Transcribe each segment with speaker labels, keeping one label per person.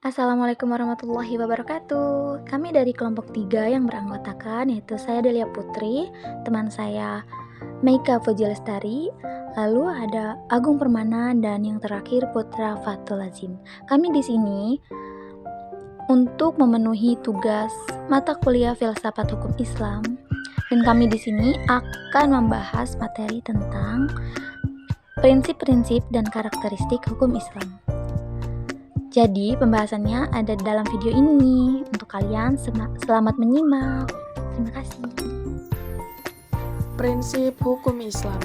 Speaker 1: Assalamualaikum warahmatullahi wabarakatuh. Kami dari kelompok 3 yang beranggotakan yaitu saya Delia Putri, teman saya Meika Puji Lestari, lalu ada Agung Permana dan yang terakhir Putra Fatul Azim. Kami di sini untuk memenuhi tugas mata kuliah Filsafat Hukum Islam dan kami di sini akan membahas materi tentang prinsip-prinsip dan karakteristik hukum Islam. Jadi pembahasannya ada dalam video ini. Untuk kalian selamat menyimak. Terima kasih.
Speaker 2: Prinsip hukum Islam.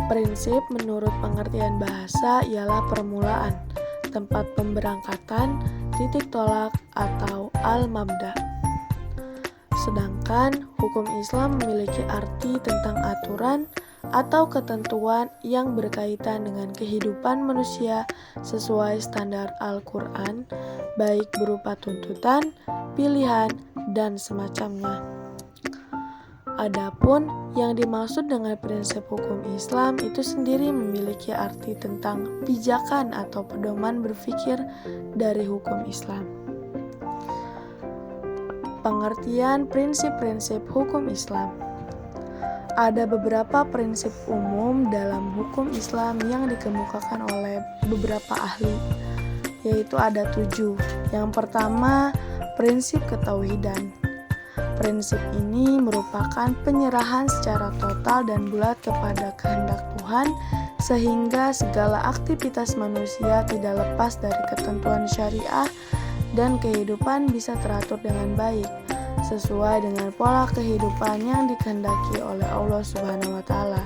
Speaker 2: Prinsip menurut pengertian bahasa ialah permulaan, tempat pemberangkatan, titik tolak atau al-mabda. Sedangkan hukum Islam memiliki arti tentang aturan atau ketentuan yang berkaitan dengan kehidupan manusia sesuai standar Al-Quran, baik berupa tuntutan, pilihan, dan semacamnya. Adapun yang dimaksud dengan prinsip hukum Islam itu sendiri memiliki arti tentang pijakan atau pedoman berpikir dari hukum Islam. Pengertian prinsip-prinsip hukum Islam. Ada beberapa prinsip umum dalam hukum Islam yang dikemukakan oleh beberapa ahli, yaitu ada 7. Yang pertama, prinsip ketauhidan. Prinsip ini merupakan penyerahan secara total dan bulat kepada kehendak Tuhan, sehingga segala aktivitas manusia tidak lepas dari ketentuan syariah dan kehidupan bisa teratur dengan baik sesuai dengan pola kehidupan yang dikehendaki oleh Allah Subhanahu wa taala.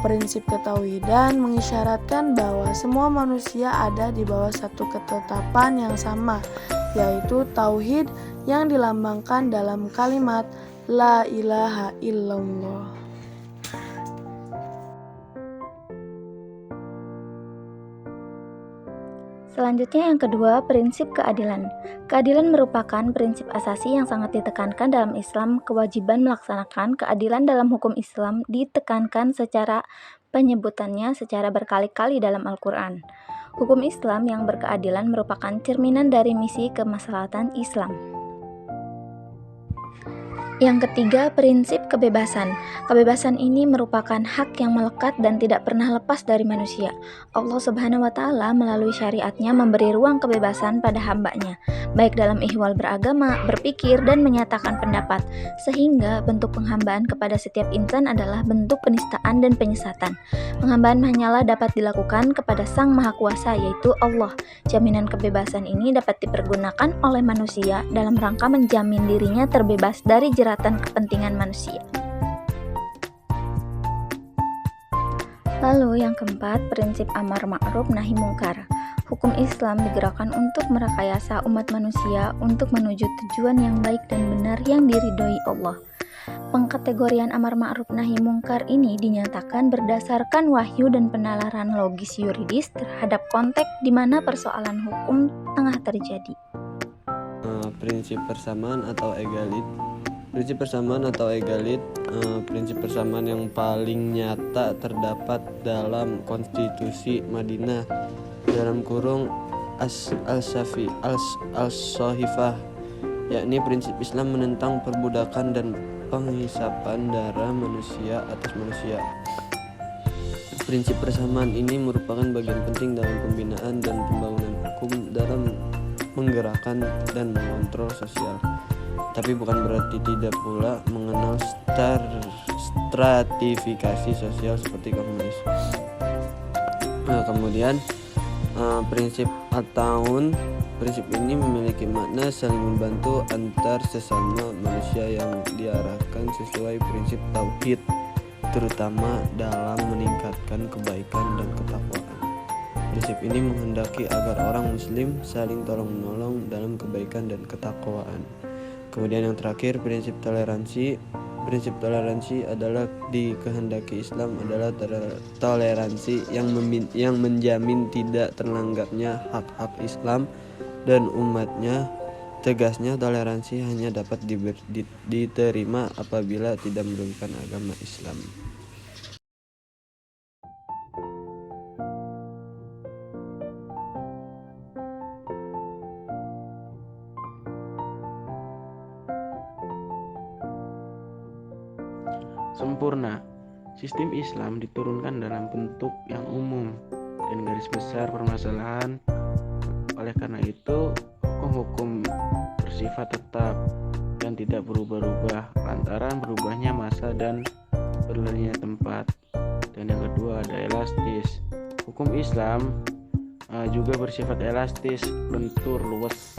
Speaker 2: Prinsip ketauhidan mengisyaratkan bahwa semua manusia ada di bawah satu ketetapan yang sama, yaitu tauhid yang dilambangkan dalam kalimat la ilaha illallah.
Speaker 1: Selanjutnya yang kedua, prinsip keadilan. Keadilan merupakan prinsip asasi yang sangat ditekankan dalam Islam. Kewajiban melaksanakan keadilan dalam hukum Islam ditekankan secara penyebutannya secara berkali-kali dalam Al-Quran. Hukum Islam yang berkeadilan merupakan cerminan dari misi kemaslahatan Islam. Yang ketiga, prinsip kebebasan. Kebebasan ini merupakan hak yang melekat dan tidak pernah lepas dari manusia. Allah Subhanahu wa taala melalui syariatnya memberi ruang kebebasan pada hambanya, baik dalam ihwal beragama, berpikir, dan menyatakan pendapat, sehingga bentuk penghambaan kepada setiap insan adalah bentuk penistaan dan penyesatan. Penghambaan hanyalah dapat dilakukan kepada Sang Maha Kuasa, yaitu Allah. Jaminan kebebasan ini dapat dipergunakan oleh manusia dalam rangka menjamin dirinya terbebas dari jeratan kepentingan manusia. Lalu yang keempat, prinsip amar ma'ruf nahi mungkar. Hukum Islam digerakkan untuk merekayasa umat manusia untuk menuju tujuan yang baik dan benar yang diridhoi Allah. Pengkategorian amar ma'ruf nahi mungkar ini dinyatakan berdasarkan wahyu dan penalaran logis yuridis terhadap konteks di mana persoalan hukum tengah terjadi.
Speaker 3: Prinsip persamaan atau egalit. Prinsip persamaan atau egalit, prinsip persamaan yang paling nyata terdapat dalam Konstitusi Madinah dalam kurung Al-Sahifah, yakni prinsip Islam menentang perbudakan dan penghisapan darah manusia atas manusia. Prinsip persamaan ini merupakan bagian penting dalam pembinaan dan pembangunan hukum dalam menggerakkan dan mengontrol sosial, tapi bukan berarti tidak pula mengenal stratifikasi sosial seperti komunis. Kemudian prinsip at-ta'awun. Prinsip ini memiliki makna saling membantu antar sesama manusia yang diarahkan sesuai prinsip tauhid, terutama dalam meningkatkan kebaikan dan ketakwaan. Prinsip ini menghendaki agar orang muslim saling tolong-menolong dalam kebaikan dan ketakwaan. Kemudian yang terakhir, prinsip toleransi. Prinsip toleransi adalah dikehendaki Islam adalah toleransi yang menjamin tidak terlanggarnya hak-hak Islam dan umatnya. Tegasnya, toleransi hanya dapat diterima apabila tidak merugikan agama Islam.
Speaker 4: sempurna. Sistem Islam diturunkan dalam bentuk yang umum dan garis besar permasalahan. Oleh karena itu, hukum-hukum bersifat tetap dan tidak berubah-ubah lantaran berubahnya masa dan berlalunya tempat. Dan yang kedua ada elastis. Hukum Islam juga bersifat elastis, lentur, luas.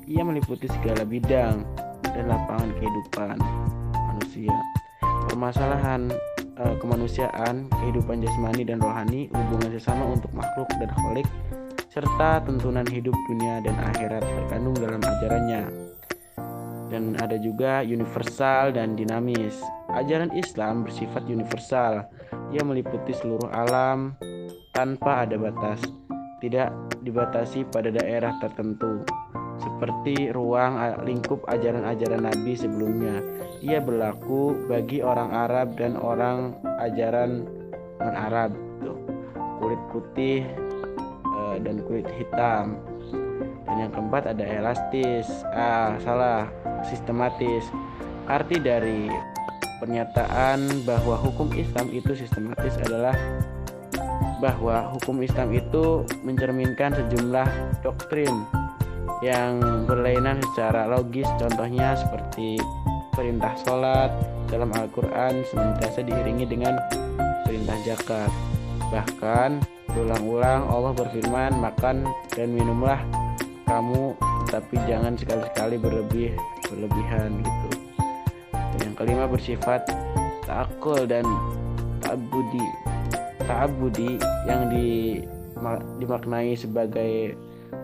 Speaker 4: Ia meliputi segala bidang dan lapangan kehidupan manusia. Permasalahan kemanusiaan, kehidupan jasmani dan rohani, hubungan sesama untuk makhluk dan kholik, serta tuntunan hidup dunia dan akhirat terkandung dalam ajarannya. Dan ada juga universal dan dinamis. Ajaran Islam bersifat universal. Ia meliputi seluruh alam tanpa ada batas, tidak dibatasi pada daerah tertentu, seperti ruang lingkup ajaran-ajaran Nabi sebelumnya. Ia berlaku bagi orang Arab dan orang ajaran non-Arab, kulit putih dan kulit hitam. Dan yang keempat ada elastis, sistematis. Arti dari pernyataan bahwa hukum Islam itu sistematis adalah bahwa hukum Islam itu mencerminkan sejumlah doktrin yang berlainan secara logis. Contohnya seperti perintah sholat dalam Al-Quran senantiasa diiringi dengan perintah zakat. Bahkan berulang-ulang Allah berfirman, makan dan minumlah kamu, tapi jangan sekali-sekali berlebihan gitu. Dan yang kelima bersifat ta'akul dan ta'abudi yang dimaknai sebagai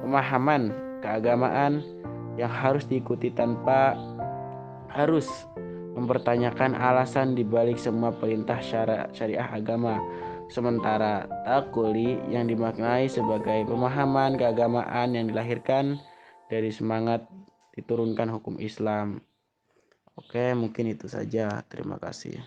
Speaker 4: pemahaman keagamaan yang harus diikuti tanpa harus mempertanyakan alasan dibalik semua perintah syariah agama. Sementara takuli yang dimaknai sebagai pemahaman keagamaan yang dilahirkan dari semangat diturunkan hukum Islam. Oke, mungkin itu saja. Terima kasih.